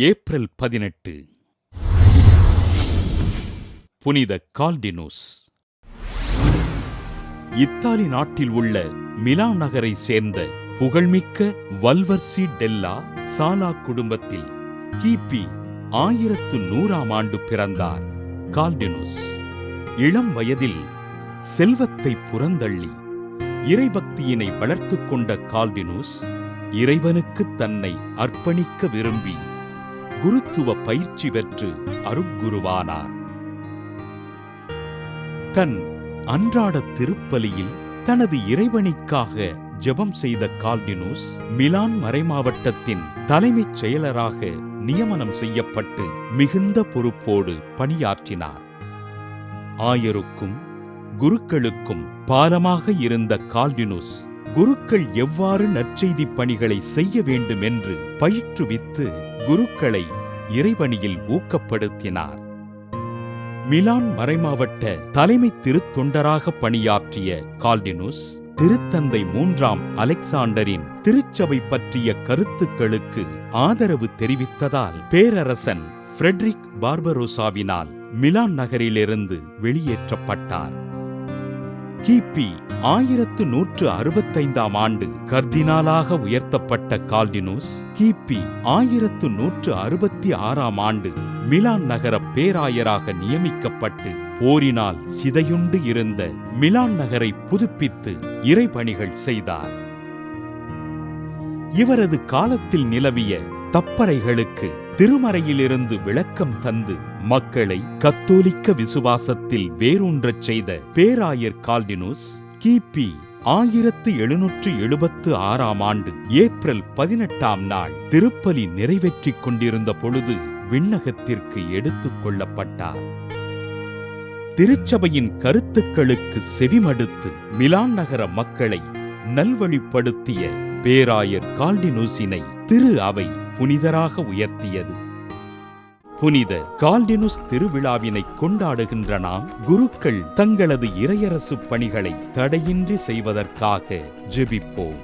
April 18 புனித கால்டினுஸ். Italy நாட்டில் உள்ள மிலான் நகரை சேர்ந்த புகழ்மிக்க வல்வர்சி டெல்லா சாலா குடும்பத்தில் கிபி 1100 பிறந்தார் கால்டினுஸ். இளம் வயதில் செல்வத்தை புறந்தள்ளி இறைபக்தியினை வளர்த்துக் கொண்ட கால்டினுஸ் இறைவனுக்கு தன்னை அர்ப்பணிக்க விரும்பி குருத்துவ பயிற்சி பெற்று அருட்குருவானார். தன் அன்றாட திருப்பலியில் தனது இறைவனுக்காக ஜெபம் செய்த கால்டினுஸ் மிலான் மறைமாவட்டத்தின் தலைமைச் செயலராக நியமனம் செய்யப்பட்டு மிகுந்த பொறுப்போடு பணியாற்றினார். ஆயருக்கும் குருக்களுக்கும் பாலமாக இருந்த கால்டினுஸ் குருக்கள் எவ்வாறு நற்செய்தி பணிகளை செய்ய வேண்டும் என்று பயிற்றுவித்து குருக்களை இறைபணியில் ஊக்கப்படுத்தினார். மிலான் மறைமாவட்ட தலைமை திருத்தொண்டராக பணியாற்றிய கால்டினுஸ் திருத்தந்தை 3ஆம் அலெக்சாண்டரின் திருச்சபை பற்றிய கருத்துக்களுக்கு ஆதரவு தெரிவித்ததால் பேரரசன் ஃபிரெட்ரிக் பார்பரோசாவினால் மிலான் நகரிலிருந்து வெளியேற்றப்பட்டார். கிபி 1165 கர்தினாலாக உயர்த்தப்பட்ட கால்டினுஸ் கிபி 1166 மிலான் நகர பேராயராக நியமிக்கப்பட்டு போரினால் சிதையுண்டு இருந்த மிலான் நகரை புதுப்பித்து இறைபணிகள் செய்தார். இவரது காலத்தில் நிலவிய தப்பறைகளுக்கு திருமறையிலிருந்து விளக்கம் தந்து மக்களை கத்தோலிக்க விசுவாசத்தில் வேரூன்றச் செய்த பேராயர் கால்டினுஸ் கிபி 1776 ஏப்ரல் 18 திருப்பலி நிறைவேற்றிக் கொண்டிருந்த பொழுது விண்ணகத்திற்கு எடுத்துக் கொள்ளப்பட்டார். திருச்சபையின் கருத்துக்களுக்கு செவிமடுத்து மிலான் நகர மக்களை நல்வழிப்படுத்திய பேராயர் கால்டினுஸினை திரு அவை புனிதராக உயர்த்தியது. புனித கால்டினுஸ் திருவிழாவினை கொண்டாடுகின்ற நாம் குருக்கள் தங்களது இறையரசு பணிகளை தடையின்றி செய்வதற்காக ஜெபிப்போம்.